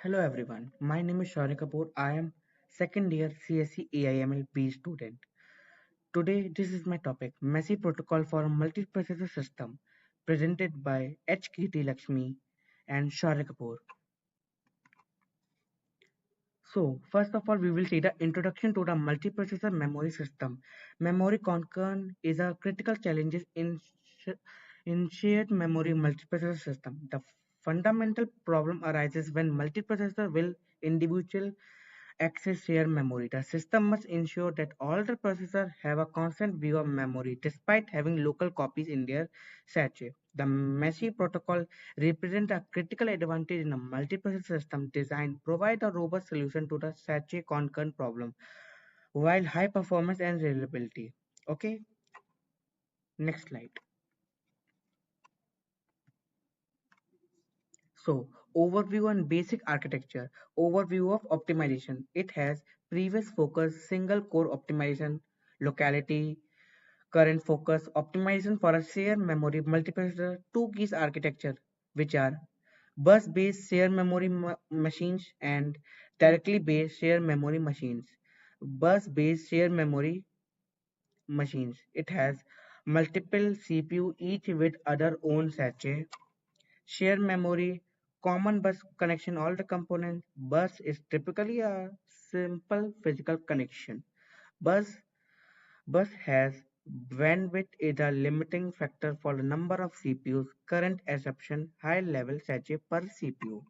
Hello everyone, my name is Shaurya Kapoor. I am second year CSC AIML B student. Today this is my topic MESI protocol for multiprocessor system presented by HKT Lakshmi and Shaurya Kapoor. So first of all we will see the introduction to the multiprocessor memory system. Memory concern is a critical challenge in shared memory multiprocessor system. The fundamental problem arises when multiprocessor will individual access shared memory. The system must ensure that all the processors have a constant view of memory despite having local copies in their sachet. The MESI protocol represents a critical advantage in a multiprocessor system design, provide a robust solution to the sachet concurrent problem while high performance and reliability. Okay, next slide. So, overview and basic architecture. Overview of optimization. It has previous focus, single core optimization, locality, current focus, optimization for a shared memory multiprocessor, two keys architecture, which are bus-based shared memory machines and directly based shared memory machines. Bus-based shared memory machines. It has multiple CPU, each with other own sachet. Shared memory, common bus connection, all the components. Bus is typically a simple physical connection. Bus Bus has bandwidth is a limiting factor for the number of CPUs. Current assumption high level sachet per CPU.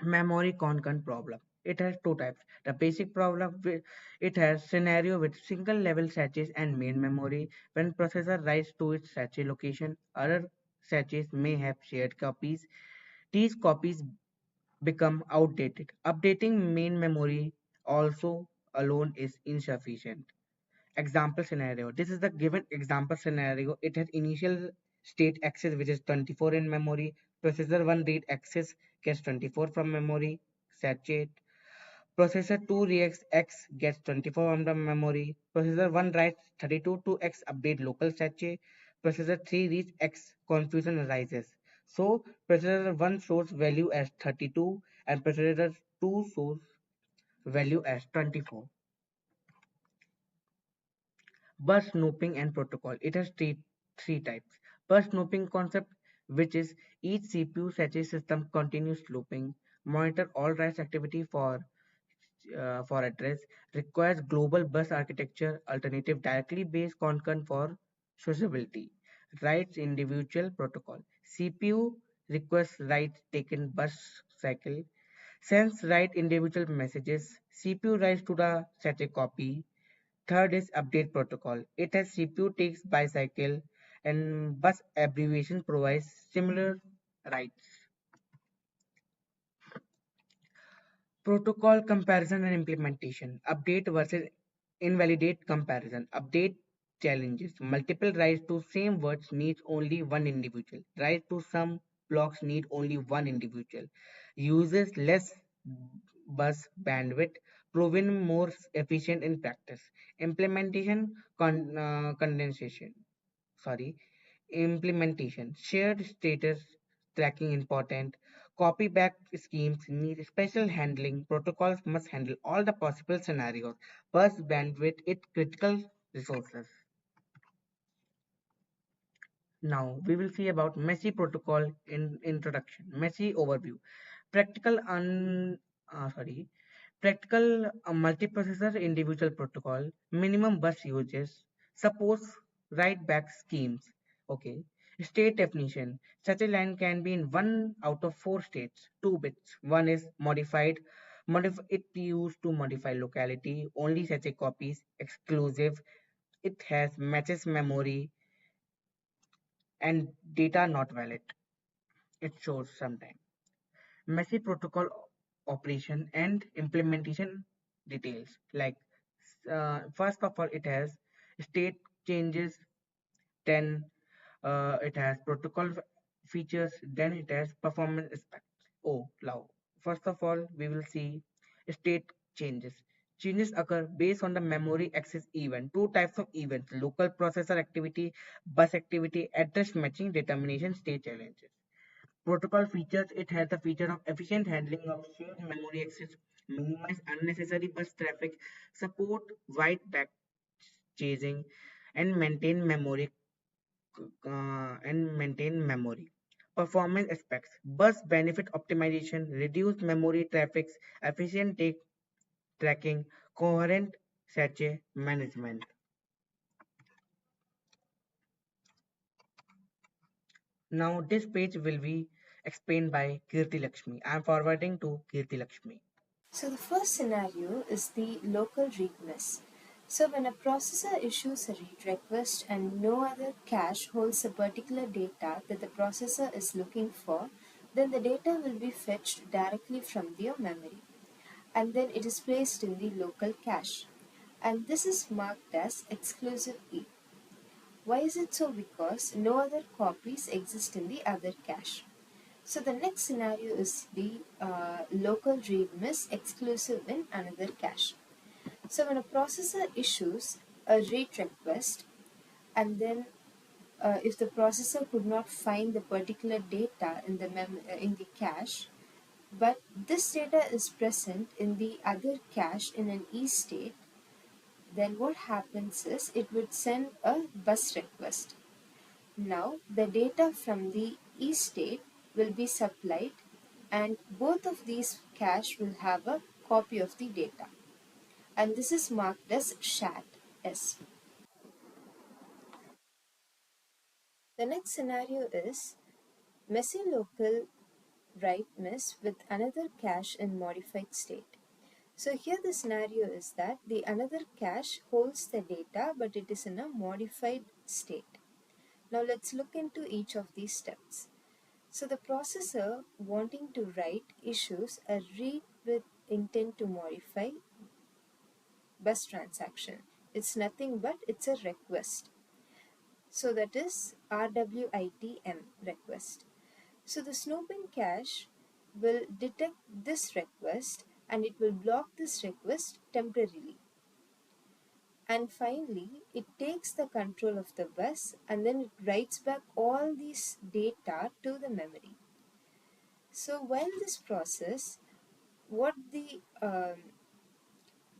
Memory concurrent problem. It has two types. The basic problem it has scenario with single level sachets and main memory. When processor writes to its sachet location, other sachets may have shared copies. These copies become outdated. Updating main memory also alone is insufficient. Example scenario. This is the given example scenario. It has initial state access which is 24 in memory. Processor 1 read access gets 24 from memory sachet. Processor 2 reacts X gets 24 from the memory. Processor 1 writes 32 to X update local sachet. Processor 3 reads X, confusion arises. So processor 1 stores value as 32 and processor 2 stores value as 24. Bus snooping and protocol. It has three types. Bus snooping concept, which is each CPU sachet system continuous looping, monitor all writes activity for address, requires global bus architecture, alternative directly based concurrent for sociability, writes individual protocol. CPU requests write taken bus cycle, sends write individual messages, CPU writes to the static copy. Third is update protocol. It has CPU takes bicycle and bus abbreviation provides similar rights. Protocol comparison and implementation. Update versus invalidate comparison. Update challenges. Multiple writes to same words needs only one individual. Write to some blocks need only one individual. Uses less bus bandwidth, proven more efficient in practice. Implementation condensation. Sorry, implementation. Shared status tracking important. Copy back schemes need special handling. Protocols must handle all the possible scenarios. Bus bandwidth it critical resources. Now we will see about MESI protocol in introduction. MESI overview. Practical un sorry. Practical multiprocessor individual protocol. Minimum bus uses. Suppose write back schemes. Okay. State definition. Such a line can be in one out of four states. 2 bits. One is modified. It used to modify locality. Only such a copies. Exclusive. It has matches memory and data not valid. It shows sometime. MESI protocol operation and implementation details. Like first of all, it has state changes, then it has protocol features, then it has performance aspects. Oh, now first of all, we will see state changes. Changes occur based on the memory access event. Two types of events: local processor activity, bus activity, address matching, determination, state challenges. protocol features, it has the feature of efficient handling of shared memory access, minimize unnecessary bus traffic, support wide back chasing, and maintain memory. Performance aspects: bus benefit optimization, reduced memory traffic, efficient take tracking, coherent cache management. Now this page will be explained by Kirti Lakshmi. I am forwarding to Kirti Lakshmi. So the first scenario is the local read miss. So when a processor issues a read request and no other cache holds the particular data that the processor is looking for, then the data will be fetched directly from your memory and then it is placed in the local cache. And this is marked as exclusive E. Why is it so? Because no other copies exist in the other cache. So the next scenario is the local read miss exclusive in another cache. So when a processor issues a read request and then if the processor could not find the particular data in the cache, but this data is present in the other cache in an E state, then what happens is it would send a bus request. Now the data from the E state will be supplied and both of these cache will have a copy of the data and this is marked as shared S. The next scenario is MESI local write miss with another cache in modified state. So here the scenario is that the another cache holds the data but it is in a modified state. Now let's look into each of these steps. So the processor wanting to write issues a read with intent to modify bus transaction. It's nothing but it's a request. So that is RWITM request. So the snooping cache will detect this request and it will block this request temporarily. And finally, it takes the control of the bus and then it writes back all these data to the memory. So while this process, what the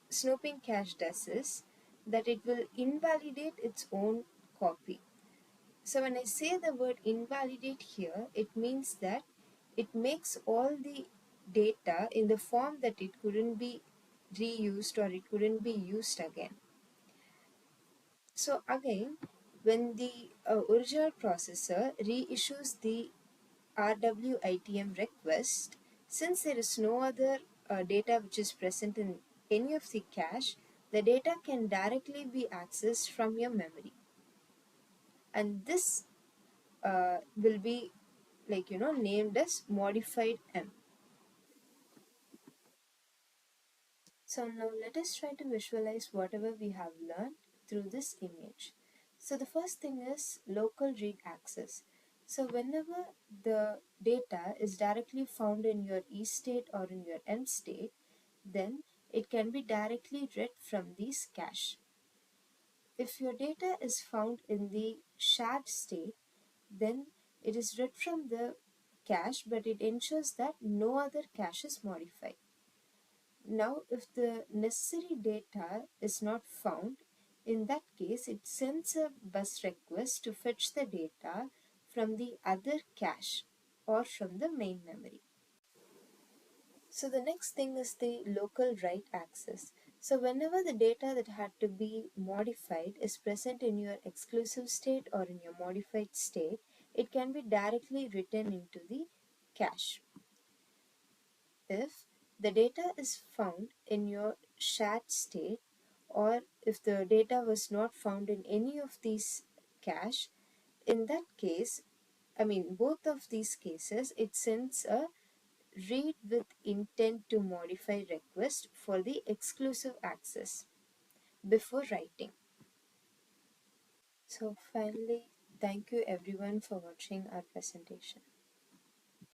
snooping cache does is that it will invalidate its own copy. So when I say the word invalidate here, it means that it makes all the data in the form that it couldn't be reused or it couldn't be used again. So again, when the original processor reissues the RWITM request, since there is no other data which is present in any of the cache, the data can directly be accessed from your memory. And this will be named as modified M. So now let us try to visualize whatever we have learned through this image. So the first thing is local read access. So whenever the data is directly found in your E state or in your M state, then it can be directly read from this cache. If your data is found in the shared state, then it is read from the cache, but it ensures that no other cache is modified. Now, if the necessary data is not found, in that case, it sends a bus request to fetch the data from the other cache or from the main memory. So the next thing is the local write access. So whenever the data that had to be modified is present in your exclusive state or in your modified state, it can be directly written into the cache. If the data is found in your shared state or if the data was not found in any of these cache, in that case, both of these cases, it sends a read with intent to modify request for the exclusive access before writing. So finally, thank you everyone for watching our presentation.